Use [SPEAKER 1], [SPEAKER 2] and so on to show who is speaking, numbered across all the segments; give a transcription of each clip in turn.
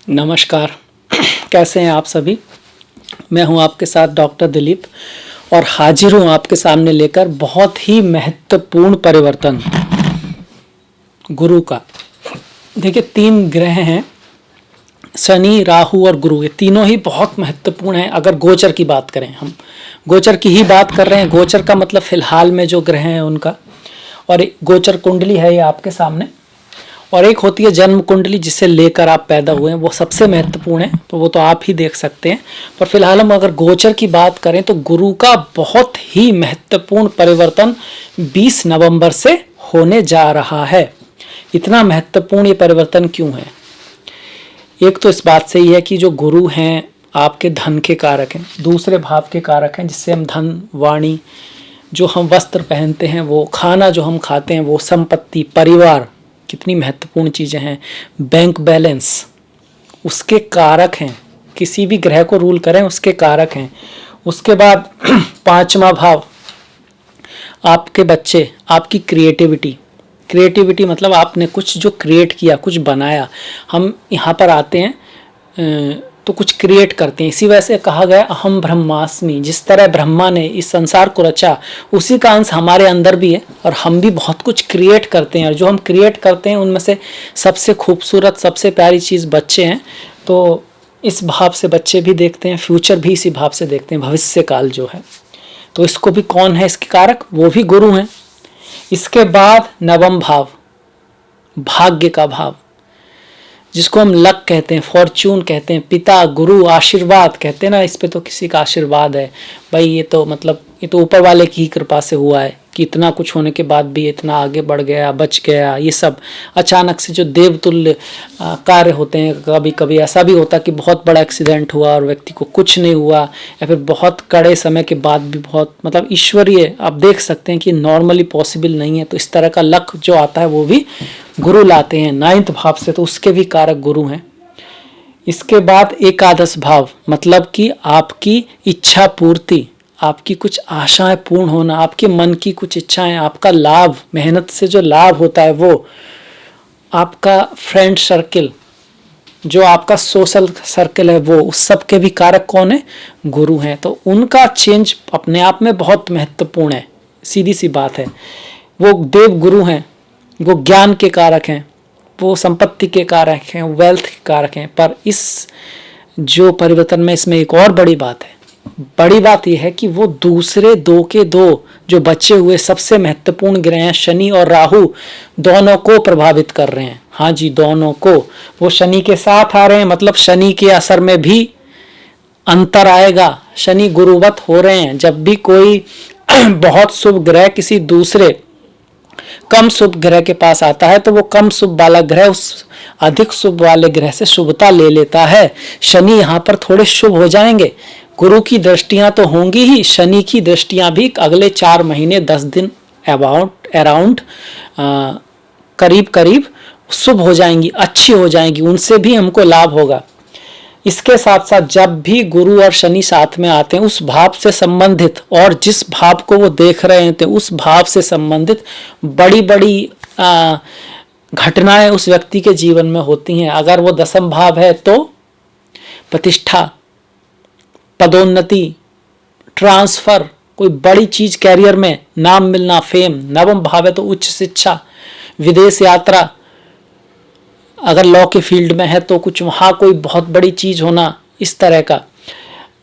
[SPEAKER 1] नमस्कार। कैसे हैं आप सभी। मैं हूं आपके साथ डॉक्टर दिलीप और हाजिर हूं आपके सामने लेकर बहुत ही महत्वपूर्ण परिवर्तन गुरु का। देखिए, 3 ग्रह हैं, शनि, राहु और गुरु। ये तीनों ही बहुत महत्वपूर्ण हैं। अगर गोचर की बात करें, हम गोचर की ही बात कर रहे हैं। गोचर का मतलब फिलहाल में जो ग्रह हैं उनका, और गोचर कुंडली है ये आपके सामने, और एक होती है जन्म कुंडली जिसे लेकर आप पैदा हुए हैं, वो सबसे महत्वपूर्ण है, तो वो तो आप ही देख सकते हैं। पर फिलहाल हम अगर गोचर की बात करें तो गुरु का बहुत ही महत्वपूर्ण परिवर्तन 20 नवंबर से होने जा रहा है। इतना महत्वपूर्ण ये परिवर्तन क्यों है? एक तो इस बात से ही है कि जो गुरु हैं आपके धन के कारक हैं, दूसरे भाव के कारक हैं, जिससे हम धन, वाणी, जो हम वस्त्र पहनते हैं वो, खाना जो हम खाते हैं वो, संपत्ति, परिवार, कितनी महत्वपूर्ण चीज़ें हैं, बैंक बैलेंस, उसके कारक हैं। किसी भी ग्रह को रूल करें उसके कारक हैं। उसके बाद 5वां भाव आपके बच्चे, आपकी क्रिएटिविटी। क्रिएटिविटी मतलब आपने कुछ जो क्रिएट किया, कुछ बनाया। हम यहाँ पर आते हैं तो कुछ क्रिएट करते हैं। इसी वजह से कहा गया अहम ब्रह्मास्मि। जिस तरह ब्रह्मा ने इस संसार को रचा, उसी का अंश हमारे अंदर भी है और हम भी बहुत कुछ क्रिएट करते हैं। और जो हम क्रिएट करते हैं उनमें से सबसे खूबसूरत, सबसे प्यारी चीज़ बच्चे हैं। तो इस भाव से बच्चे भी देखते हैं, फ्यूचर भी इसी भाव से देखते हैं, भविष्य काल जो है। तो इसको भी कौन है इसके कारक? वो भी गुरु हैं। इसके बाद 9वां भाव, भाग्य का भाव, जिसको हम लक कहते हैं, फॉर्च्यून कहते हैं, पिता, गुरु, आशीर्वाद कहते हैं ना। इस पे तो किसी का आशीर्वाद है भाई, ये तो मतलब ये तो ऊपर वाले की ही कृपा से हुआ है कि इतना कुछ होने के बाद भी इतना आगे बढ़ गया, बच गया। ये सब अचानक से जो देवतुल्य कार्य होते हैं, कभी कभी ऐसा भी होता है कि बहुत बड़ा एक्सीडेंट हुआ और व्यक्ति को कुछ नहीं हुआ, या फिर बहुत कड़े समय के बाद भी बहुत मतलब ईश्वरीय, आप देख सकते हैं कि नॉर्मली पॉसिबल नहीं है। तो इस तरह का लक जो आता है वो भी गुरु लाते हैं 9th भाव से, तो उसके भी कारक गुरु हैं। इसके बाद एकादश भाव, मतलब कि आपकी इच्छा पूर्ति, आपकी कुछ आशाएं पूर्ण होना, आपके मन की कुछ इच्छाएं, आपका लाभ, मेहनत से जो लाभ होता है वो, आपका फ्रेंड सर्किल, जो आपका सोशल सर्कल है वो, उस सब के भी कारक कौन है? गुरु हैं। तो उनका चेंज अपने आप में बहुत महत्वपूर्ण है। सीधी सी बात है, वो देव गुरु हैं, वो ज्ञान के कारक हैं, वो संपत्ति के कारक हैं, वेल्थ के कारक हैं। पर इस जो परिवर्तन में इसमें एक और बड़ी बात है। बड़ी बात यह है कि वो दूसरे 2 के 2 जो बचे हुए सबसे महत्वपूर्ण ग्रह हैं, शनि और राहु, दोनों को प्रभावित कर रहे हैं। हाँ जी, दोनों को। वो शनि के साथ आ रहे हैं, मतलब शनि के असर में भी अंतर आएगा। शनि गुरुवत हो रहे हैं। जब भी कोई बहुत शुभ ग्रह किसी दूसरे कम शुभ ग्रह के पास आता है तो वो कम शुभ वाला ग्रह उस अधिक शुभ वाले ग्रह से शुभता ले लेता है। शनि यहाँ पर थोड़े शुभ हो जाएंगे। गुरु की दृष्टियां तो होंगी ही, शनि की दृष्टियां भी अगले 4 महीने 10 दिन अराउंड करीब करीब शुभ हो जाएंगी, अच्छी हो जाएंगी, उनसे भी हमको लाभ होगा। इसके साथ साथ जब भी गुरु और शनि साथ में आते हैं, उस भाव से संबंधित और जिस भाव को वो देख रहे थे उस भाव से संबंधित बड़ी बड़ी घटनाएं उस व्यक्ति के जीवन में होती हैं। अगर वो 10th भाव है तो प्रतिष्ठा, पदोन्नति, ट्रांसफर, कोई बड़ी चीज कैरियर में, नाम मिलना, फेम। 9वां भाव है तो उच्च शिक्षा, विदेश यात्रा, अगर लॉ के फील्ड में है तो कुछ वहाँ कोई बहुत बड़ी चीज होना, इस तरह का।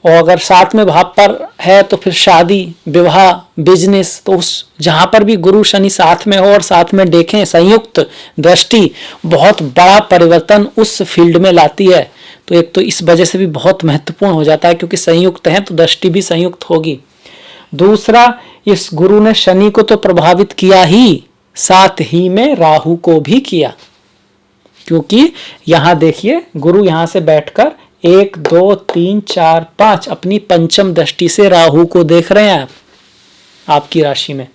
[SPEAKER 1] और अगर 7वें भाव पर है तो फिर शादी, विवाह, बिजनेस। तो उस जहाँ पर भी गुरु शनि साथ में हो और साथ में देखें, संयुक्त दृष्टि बहुत बड़ा परिवर्तन उस फील्ड में लाती है। तो एक तो इस वजह से भी बहुत महत्वपूर्ण हो जाता है, क्योंकि संयुक्त है तो दृष्टि भी संयुक्त होगी। दूसरा, इस गुरु ने शनि को तो प्रभावित किया ही, साथ ही में राहु को भी किया। क्योंकि यहां देखिए, गुरु यहां से बैठकर 1 2 3 4 5 अपनी पंचम दृष्टि से राहु को देख रहे हैं आपकी राशि में,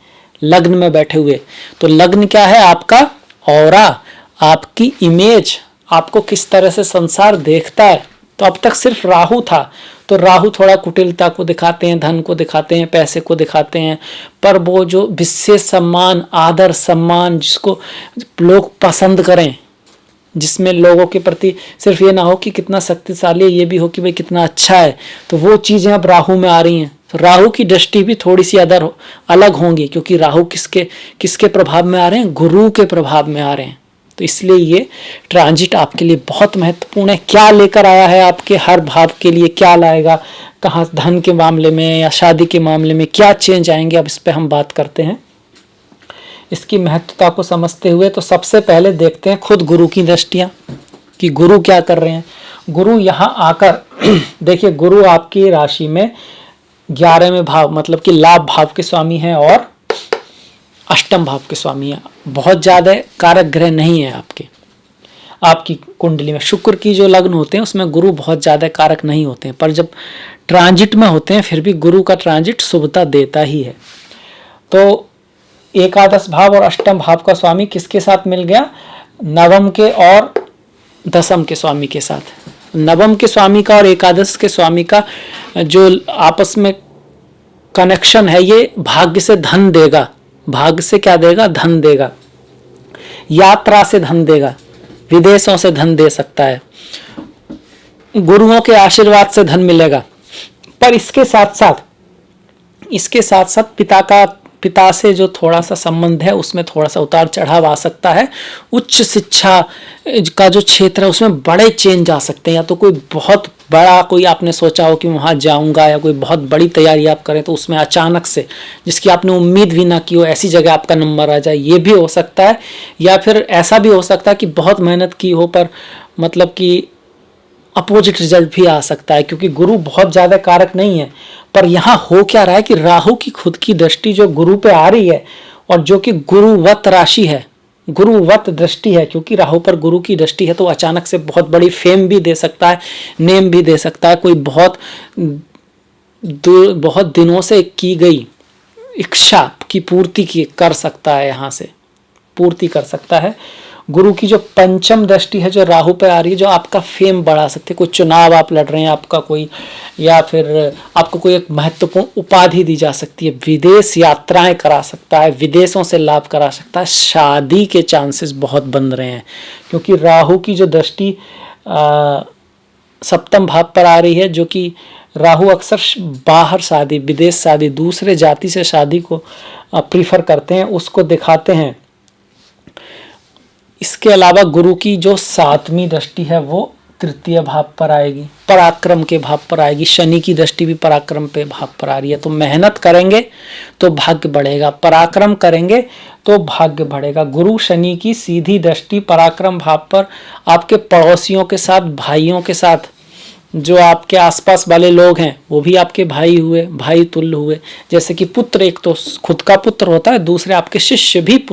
[SPEAKER 1] लग्न में बैठे हुए। तो लग्न क्या है? आपका ऑरा, आपकी इमेज, आपको किस तरह से संसार देखता है। तो अब तक सिर्फ राहु था, तो राहु थोड़ा कुटिलता को दिखाते हैं, धन को दिखाते हैं, पैसे को दिखाते हैं। पर वो जो विशेष सम्मान, आदर, सम्मान, जिसको लोग पसंद करें, जिसमें लोगों के प्रति सिर्फ ये ना हो कि कितना शक्तिशाली है, ये भी हो कि भाई कितना अच्छा है। तो वो चीज़ें अब राहु में आ रही हैं। तो राहु की दृष्टि भी थोड़ी सी अलग होंगी, क्योंकि राहु किसके प्रभाव में आ रहे हैं? गुरु के प्रभाव में आ रहे हैं। तो इसलिए ये ट्रांजिट आपके लिए बहुत महत्वपूर्ण है। क्या लेकर आया है आपके हर भाव के लिए, क्या लाएगा, कहाँ धन के मामले में या शादी के मामले में क्या चेंज आएंगे, अब इस पर हम बात करते हैं। इसकी महत्वता को समझते हुए तो सबसे पहले देखते हैं खुद गुरु की दृष्टियाँ कि गुरु क्या कर रहे हैं। गुरु यहाँ आकर देखिए, गुरु आपकी राशि में 11वें भाव मतलब कि लाभ भाव के स्वामी हैं और अष्टम भाव के स्वामी हैं। बहुत ज़्यादा कारक ग्रह नहीं है आपकी कुंडली में। शुक्र की जो लग्न होते हैं उसमें गुरु बहुत ज़्यादा कारक नहीं होते हैं, पर जब ट्रांजिट में होते हैं फिर भी गुरु का ट्रांजिट शुभता देता ही है। तो एकादश भाव और अष्टम भाव का स्वामी किसके साथ मिल गया? नवम के और दसम के स्वामी के साथ। नवम के स्वामी का और एकादश के स्वामी का जो आपस में कनेक्शन है, ये भाग्य से धन देगा। भाग्य से क्या देगा? धन देगा। यात्रा से धन देगा, विदेशों से धन दे सकता है, गुरुओं के आशीर्वाद से धन मिलेगा। पर इसके साथ साथ पिता से जो थोड़ा सा संबंध है उसमें थोड़ा सा उतार चढ़ाव आ सकता है। उच्च शिक्षा का जो क्षेत्र है उसमें बड़े चेंज आ सकते हैं। या तो कोई बहुत बड़ा, कोई आपने सोचा हो कि वहाँ जाऊँगा, या कोई बहुत बड़ी तैयारी आप करें तो उसमें अचानक से जिसकी आपने उम्मीद भी ना की हो ऐसी जगह आपका नंबर आ जाए, ये भी हो सकता है। या फिर ऐसा भी हो सकता है कि बहुत मेहनत की हो पर मतलब कि अपोजिट रिजल्ट भी आ सकता है, क्योंकि गुरु बहुत ज़्यादा कारक नहीं है। पर यहाँ हो क्या रहा है कि राहु की खुद की दृष्टि जो गुरु पे आ रही है और जो कि गुरुवत राशि है, गुरुवत दृष्टि है, क्योंकि राहु पर गुरु की दृष्टि है तो अचानक से बहुत बड़ी फेम भी दे सकता है, नेम भी दे सकता है। कोई बहुत दिनों से की गई इच्छा की पूर्ति कर सकता है, यहाँ से पूर्ति कर सकता है। गुरु की जो पंचम दृष्टि है जो राहु पे आ रही है, जो आपका फेम बढ़ा सकती है। कोई चुनाव आप लड़ रहे हैं आपका कोई, या फिर आपको कोई एक महत्वपूर्ण उपाधि दी जा सकती है, विदेश यात्राएं करा सकता है, विदेशों से लाभ करा सकता है। शादी के चांसेस बहुत बन रहे हैं, क्योंकि राहु की जो दृष्टि सप्तम भाव पर आ रही है, जो कि राहु अक्सर बाहर शादी, विदेश शादी, दूसरे जाति से शादी को प्रीफर करते हैं, उसको दिखाते हैं। इसके अलावा गुरु की जो 7वीं दृष्टि है वो तृतीय भाव पर आएगी, पराक्रम के भाव पर आएगी। शनि की दृष्टि भी पराक्रम पे भाव पर आ रही है। तो मेहनत करेंगे तो भाग्य बढ़ेगा, पराक्रम करेंगे तो भाग्य बढ़ेगा। गुरु शनि की सीधी दृष्टि पराक्रम भाव पर आपके पड़ोसियों के साथ, भाइयों के साथ, जो आपके आसपास वाले लोग हैं वो भी आपके भाई हुए, भाई तुल्य हुए। जैसे कि पुत्र, एक तो खुद का पुत्र होता है, दूसरे आपके शिष्य भी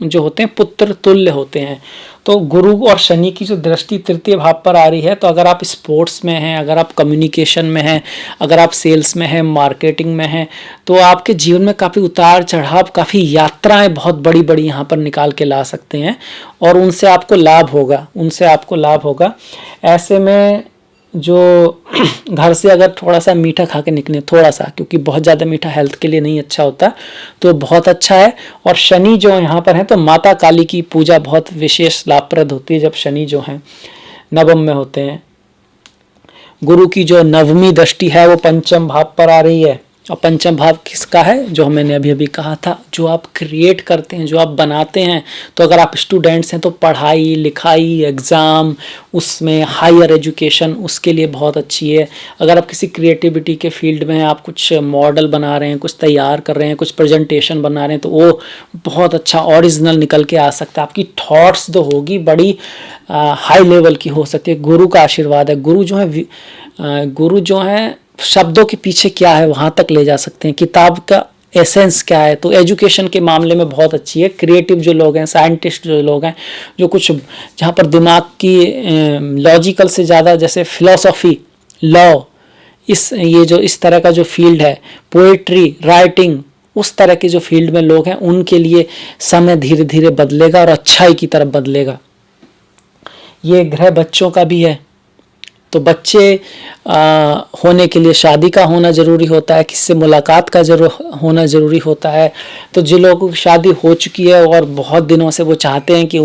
[SPEAKER 1] जो होते हैं पुत्र तुल्य होते हैं। तो गुरु और शनि की जो दृष्टि तृतीय भाव पर आ रही है, तो अगर आप स्पोर्ट्स में हैं, अगर आप कम्युनिकेशन में हैं, अगर आप सेल्स में हैं, मार्केटिंग में हैं, तो आपके जीवन में काफ़ी उतार चढ़ाव, काफ़ी यात्राएं बहुत बड़ी बड़ी यहाँ पर निकाल के ला सकते हैं और उनसे आपको लाभ होगा। ऐसे में जो घर से अगर थोड़ा सा मीठा खा के निकले, थोड़ा सा, क्योंकि बहुत ज़्यादा मीठा हेल्थ के लिए नहीं अच्छा होता, तो बहुत अच्छा है। और शनि जो यहाँ पर है, तो माता काली की पूजा बहुत विशेष लाभप्रद होती है जब शनि जो है नवम में होते हैं। गुरु की जो 9वीं दृष्टि है वो पंचम भाव पर आ रही है। और पंचम भाव किसका है? जो मैंने अभी कहा था, जो आप क्रिएट करते हैं, जो आप बनाते हैं। तो अगर आप स्टूडेंट्स हैं तो पढ़ाई लिखाई, एग्ज़ाम, उसमें हायर एजुकेशन, उसके लिए बहुत अच्छी है। अगर आप किसी क्रिएटिविटी के फील्ड में हैं, आप कुछ मॉडल बना रहे हैं, कुछ तैयार कर रहे हैं, कुछ प्रेजेंटेशन बना रहे हैं, तो वो बहुत अच्छा ओरिजिनल निकल के आ सकता है। आपकी थॉट्स जो होगी बड़ी हाई लेवल की हो सकती है। गुरु का आशीर्वाद है। गुरु जो है शब्दों के पीछे क्या है वहाँ तक ले जा सकते हैं, किताब का एसेंस क्या है। तो एजुकेशन के मामले में बहुत अच्छी है। क्रिएटिव जो लोग हैं, साइंटिस्ट जो लोग हैं, जो कुछ जहाँ पर दिमाग की लॉजिकल से ज़्यादा, जैसे फिलॉसफी, लॉ, इस तरह का जो फील्ड है, पोएट्री, राइटिंग, उस तरह के जो फील्ड में लोग हैं, उनके लिए समय धीरे धीरे बदलेगा और अच्छाई की तरफ बदलेगा। ये ग्रह बच्चों का भी है, तो बच्चे होने के लिए शादी का होना ज़रूरी होता है, किससे मुलाकात का होना ज़रूरी होता है। तो जिन लोगों की शादी हो चुकी है और बहुत दिनों से वो चाहते हैं कि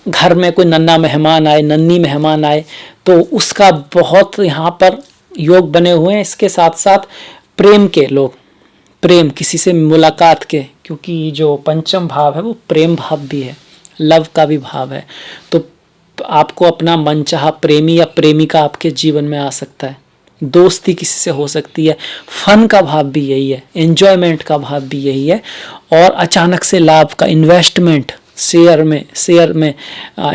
[SPEAKER 1] घर में कोई नन्ना मेहमान आए, नन्ही मेहमान आए, तो उसका बहुत यहाँ पर योग बने हुए हैं। इसके साथ साथ प्रेम के लोग, प्रेम किसी से मुलाकात के, क्योंकि जो पंचम भाव है वो प्रेम भाव भी है, लव का भी भाव है। तो आपको अपना मनचाहा प्रेमी या प्रेमिका आपके जीवन में आ सकता है, दोस्ती किसी से हो सकती है। फन का भाव भी यही है, एंजॉयमेंट का भाव भी यही है। और अचानक से लाभ का, इन्वेस्टमेंट, शेयर में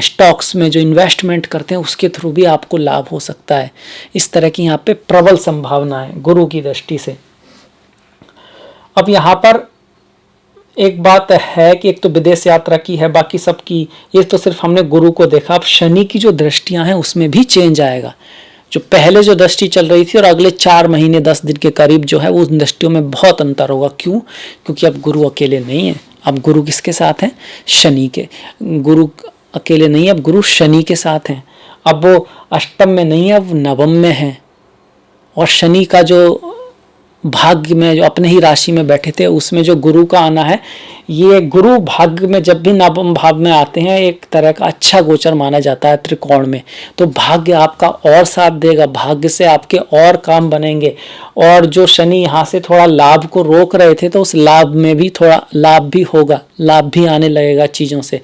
[SPEAKER 1] स्टॉक्स में जो इन्वेस्टमेंट करते हैं उसके थ्रू भी आपको लाभ हो सकता है। इस तरह की यहाँ पे प्रबल संभावना है गुरु की दृष्टि से। अब यहाँ पर एक बात है कि एक तो विदेश यात्रा की है, बाकी सबकी, ये तो सिर्फ हमने गुरु को देखा। अब शनि की जो दृष्टियां हैं उसमें भी चेंज आएगा। जो पहले जो दृष्टि चल रही थी और अगले 4 महीने 10 दिन के करीब जो है उस दृष्टियों में बहुत अंतर होगा। क्यों? क्योंकि अब गुरु अकेले नहीं है, अब गुरु किसके साथ हैं? शनि के। गुरु अकेले नहीं है, अब गुरु शनि के साथ हैं। अब वो अष्टम में नहीं है, अब नवम में है। और शनि का जो भाग्य में, जो अपने ही राशि में बैठे थे, उसमें जो गुरु का आना है, ये गुरु भाग्य में जब भी नवम भाव में आते हैं एक तरह का अच्छा गोचर माना जाता है त्रिकोण में। तो भाग्य आपका और साथ देगा, भाग्य से आपके और काम बनेंगे। और जो शनि यहाँ से थोड़ा लाभ को रोक रहे थे, तो उस लाभ में भी थोड़ा लाभ भी होगा, लाभ भी आने लगेगा चीज़ों से।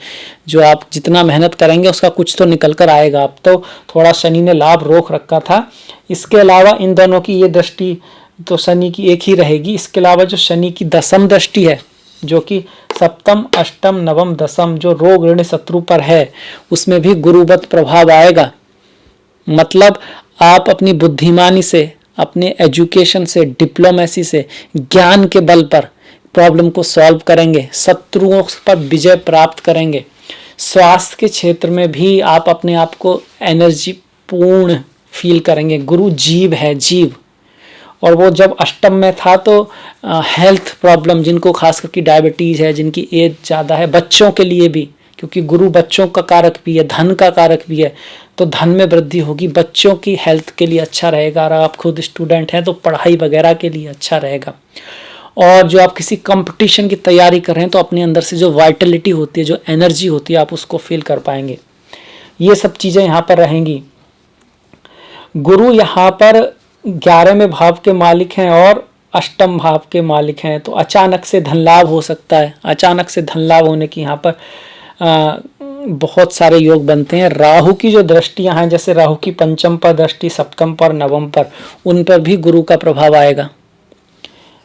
[SPEAKER 1] जो आप जितना मेहनत करेंगे उसका कुछ तो निकल कर आएगा। अब तो थोड़ा शनि ने लाभ रोक रखा था। इसके अलावा इन दोनों की ये दृष्टि तो शनि की एक ही रहेगी। इसके अलावा जो शनि की दशम दृष्टि है, जो कि सप्तम, अष्टम, नवम, दशम जो रोग ऋण शत्रु पर है, उसमें भी गुरुवत प्रभाव आएगा। मतलब आप अपनी बुद्धिमानी से, अपने एजुकेशन से, डिप्लोमेसी से, ज्ञान के बल पर प्रॉब्लम को सॉल्व करेंगे, शत्रुओं पर विजय प्राप्त करेंगे। स्वास्थ्य के क्षेत्र में भी आप अपने आप को एनर्जी पूर्ण फील करेंगे। गुरु जीव है, जीव। और वो जब अष्टम में था तो हेल्थ प्रॉब्लम, जिनको खास करके डायबिटीज़ है, जिनकी एज ज़्यादा है, बच्चों के लिए भी, क्योंकि गुरु बच्चों का कारक भी है, धन का कारक भी है, तो धन में वृद्धि होगी। बच्चों की हेल्थ के लिए अच्छा रहेगा। और आप खुद स्टूडेंट हैं तो पढ़ाई वगैरह के लिए अच्छा रहेगा। और जो आप किसी कंपटीशन की तैयारी कर रहे हैं तो अपने अंदर से जो वाइटलिटी होती है, जो एनर्जी होती है, आप उसको फील कर पाएंगे। ये सब चीज़ें यहाँ पर रहेंगी। गुरु यहाँ पर 11वें भाव के मालिक हैं और अष्टम भाव के मालिक हैं, तो अचानक से धन लाभ हो सकता है। अचानक से धन लाभ होने की यहाँ पर बहुत सारे योग बनते हैं। राहु की जो दृष्टियां हैं, जैसे राहु की पंचम पर दृष्टि, सप्तम पर, नवम पर, उन पर भी गुरु का प्रभाव आएगा।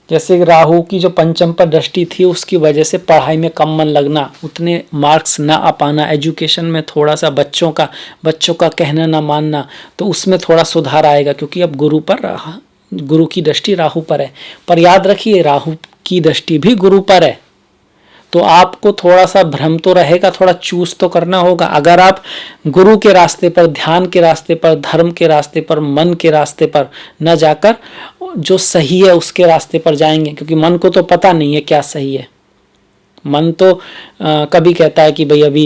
[SPEAKER 1] जैसे राहु की जो पंचम पर दृष्टि थी, उसकी वजह से पढ़ाई में कम मन लगना, उतने मार्क्स ना आ पाना, एजुकेशन में थोड़ा सा बच्चों का कहना ना मानना, तो उसमें थोड़ा सुधार आएगा। क्योंकि अब गुरु की दृष्टि राहु पर है। पर याद रखिए, राहु की दृष्टि भी गुरु पर है, तो आपको थोड़ा सा भ्रम तो रहेगा, थोड़ा चूज तो करना होगा। अगर आप गुरु के रास्ते पर, ध्यान के रास्ते पर, धर्म के रास्ते पर, मन के रास्ते पर न जाकर जो सही है उसके रास्ते पर जाएंगे, क्योंकि मन को तो पता नहीं है क्या सही है। मन तो कभी कहता है कि भाई अभी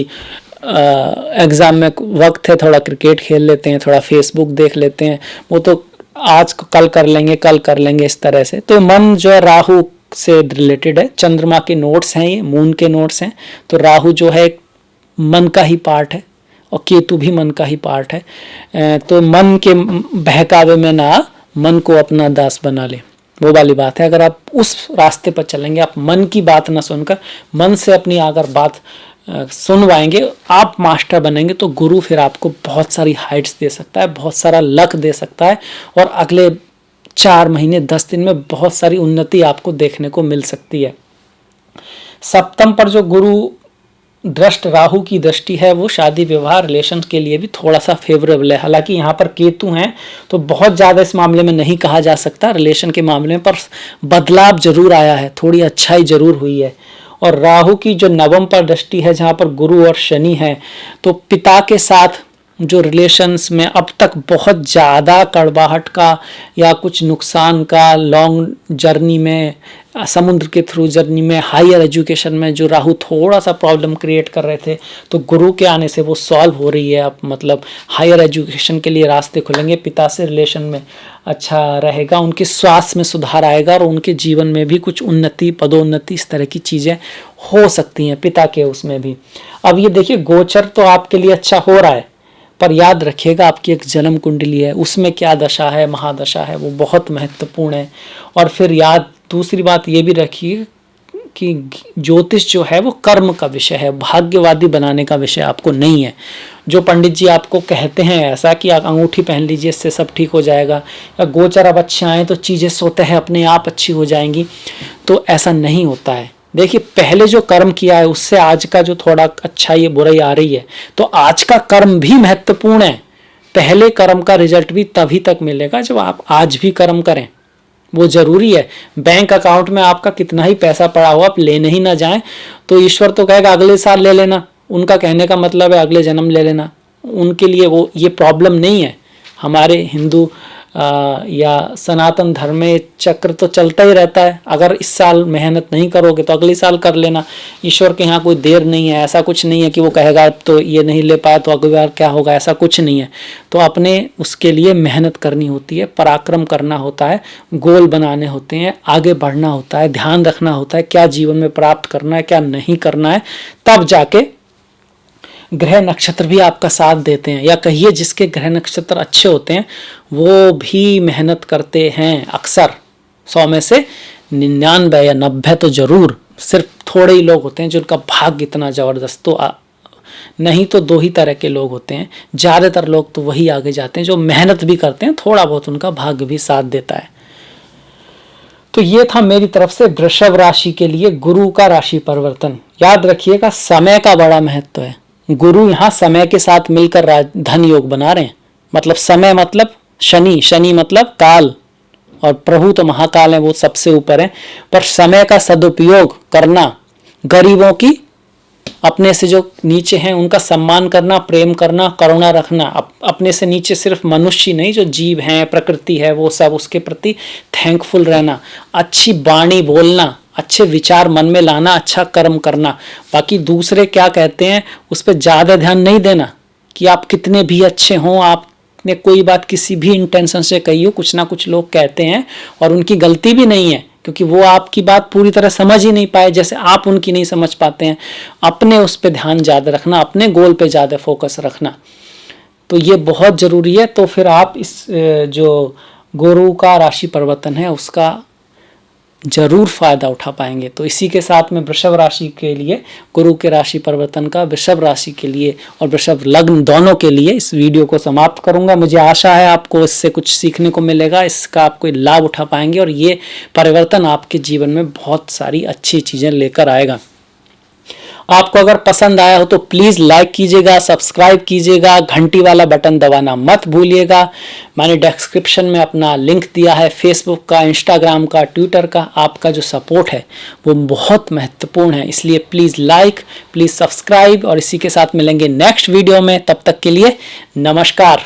[SPEAKER 1] एग्ज़ाम में वक्त है, थोड़ा क्रिकेट खेल लेते हैं, थोड़ा फेसबुक देख लेते हैं, वो तो आज कल कर लेंगे, इस तरह से। तो मन जो है राहु से रिलेटेड है। चंद्रमा के नोट्स हैं, ये मून के नोट्स हैं। तो राहु जो है मन का ही पार्ट है और केतु भी मन का ही पार्ट है। तो मन के बहकावे में ना मन को अपना दास बना ले, वो वाली बात है। अगर आप उस रास्ते पर चलेंगे, आप मन की बात ना सुनकर मन से अपनी अगर बात सुनवाएंगे, आप मास्टर बनेंगे, तो गुरु फिर आपको बहुत सारी हाइट्स दे सकता है, बहुत सारा लक दे सकता है। और अगले 4 महीने 10 दिन में बहुत सारी उन्नति आपको देखने को मिल सकती है। सप्तम पर जो गुरु दृष्ट राहु की दृष्टि है, वो शादी विवाह रिलेशन के लिए भी थोड़ा सा फेवरेबल है। हालांकि यहाँ पर केतु हैं तो बहुत ज़्यादा इस मामले में नहीं कहा जा सकता रिलेशन के मामले में, पर बदलाव जरूर आया है, थोड़ी अच्छाई जरूर हुई है। और राहु की जो नवम पर दृष्टि है, जहाँ पर गुरु और शनि है, तो पिता के साथ जो रिलेशंस में अब तक बहुत ज़्यादा कड़वाहट का या कुछ नुकसान का, लॉन्ग जर्नी में, समुद्र के थ्रू जर्नी में, हायर एजुकेशन में जो राहु थोड़ा सा प्रॉब्लम क्रिएट कर रहे थे, तो गुरु के आने से वो सॉल्व हो रही है। अब मतलब हायर एजुकेशन के लिए रास्ते खुलेंगे, पिता से रिलेशन में अच्छा रहेगा, उनके स्वास्थ्य में सुधार आएगा और उनके जीवन में भी कुछ उन्नति, पदोन्नति, इस तरह की चीज़ें हो सकती हैं पिता के उसमें भी। अब ये देखिए, गोचर तो आपके लिए अच्छा हो रहा है, पर याद रखिएगा आपकी एक जन्म कुंडली है, उसमें क्या दशा है, महादशा है, वो बहुत महत्वपूर्ण है। और फिर दूसरी बात ये भी रखिए कि ज्योतिष जो है वो कर्म का विषय है, भाग्यवादी बनाने का विषय आपको नहीं है। जो पंडित जी आपको कहते हैं ऐसा कि अंगूठी पहन लीजिए इससे सब ठीक हो जाएगा, या गोचर अब अच्छे आए तो चीज़ें स्वतः है अपने आप अच्छी हो जाएंगी, तो ऐसा नहीं होता है। देखिए, पहले जो कर्म किया है उससे आज का जो थोड़ा अच्छाई या बुराई आ रही है, तो आज का कर्म भी महत्वपूर्ण है। पहले कर्म का रिजल्ट भी तभी तक मिलेगा जब आप आज भी कर्म करें, वो जरूरी है। बैंक अकाउंट में आपका कितना ही पैसा पड़ा हो, आप लेने ही ना जाएं तो ईश्वर तो कहेगा अगले साल ले लेना, उनका कहने का मतलब है अगले जन्म ले लेना। उनके लिए वो ये प्रॉब्लम नहीं है। हमारे हिंदू या सनातन धर्म में चक्र तो चलता ही रहता है, अगर इस साल मेहनत नहीं करोगे तो अगले साल कर लेना। ईश्वर के यहाँ कोई देर नहीं है, ऐसा कुछ नहीं है कि वो कहेगा तो ये नहीं ले पाया तो अगली बार क्या होगा, ऐसा कुछ नहीं है। तो अपने उसके लिए मेहनत करनी होती है, पराक्रम करना होता है, गोल बनाने होते हैं, आगे बढ़ना होता है, ध्यान रखना होता है क्या जीवन में प्राप्त करना है, क्या नहीं करना है, तब जाके ग्रह नक्षत्र भी आपका साथ देते हैं। या कहिए जिसके ग्रह नक्षत्र अच्छे होते हैं वो भी मेहनत करते हैं। अक्सर 100 में से 99 या 90 तो जरूर, सिर्फ थोड़े ही लोग होते हैं जिनका भाग्य इतना ज़बरदस्त। तो नहीं तो 2 ही तरह के लोग होते हैं, ज़्यादातर लोग तो वही आगे जाते हैं जो मेहनत भी करते हैं, थोड़ा बहुत उनका भाग्य भी साथ देता है। तो ये था मेरी तरफ से वृषभ राशि के लिए गुरु का राशि परिवर्तन। याद रखिएगा, समय का बड़ा महत्व है। गुरु यहाँ समय के साथ मिलकर धन योग बना रहे हैं। मतलब समय मतलब शनि, शनि मतलब काल, और प्रभु तो महाकाल है, वो सबसे ऊपर है। पर समय का सदुपयोग करना, गरीबों की, अपने से जो नीचे हैं उनका सम्मान करना, प्रेम करना, करुणा रखना। अपने से नीचे सिर्फ मनुष्य नहीं, जो जीव हैं, प्रकृति है, वो सब, उसके प्रति थैंकफुल रहना, अच्छी वाणी बोलना, अच्छे विचार मन में लाना, अच्छा कर्म करना। बाकी दूसरे क्या कहते हैं उस पर ज़्यादा ध्यान नहीं देना कि आप कितने भी अच्छे हों, आपने कोई बात किसी भी इंटेंशन से कही हो, कुछ ना कुछ लोग कहते हैं और उनकी गलती भी नहीं है, क्योंकि वो आपकी बात पूरी तरह समझ ही नहीं पाए जैसे आप उनकी नहीं समझ पाते हैं। अपने उस पर ध्यान ज़्यादा रखना, अपने गोल पे ज़्यादा फोकस रखना, तो ये बहुत ज़रूरी है। तो फिर आप इस जो गुरु का राशि परिवर्तन है उसका जरूर फायदा उठा पाएंगे। तो इसी के साथ में वृषभ राशि के लिए गुरु के राशि परिवर्तन का, वृषभ राशि के लिए और वृषभ लग्न दोनों के लिए इस वीडियो को समाप्त करूंगा। मुझे आशा है आपको इससे कुछ सीखने को मिलेगा, इसका आप कोई लाभ उठा पाएंगे और ये परिवर्तन आपके जीवन में बहुत सारी अच्छी चीजें लेकर आएगा। आपको अगर पसंद आया हो तो प्लीज़ लाइक कीजिएगा, सब्सक्राइब कीजिएगा, घंटी वाला बटन दबाना मत भूलिएगा। मैंने डिस्क्रिप्शन में अपना लिंक दिया है फेसबुक का, इंस्टाग्राम का, ट्विटर का। आपका जो सपोर्ट है वो बहुत महत्वपूर्ण है, इसलिए प्लीज़ लाइक, प्लीज़ सब्सक्राइब, और इसी के साथ मिलेंगे नेक्स्ट वीडियो में। तब तक के लिए नमस्कार।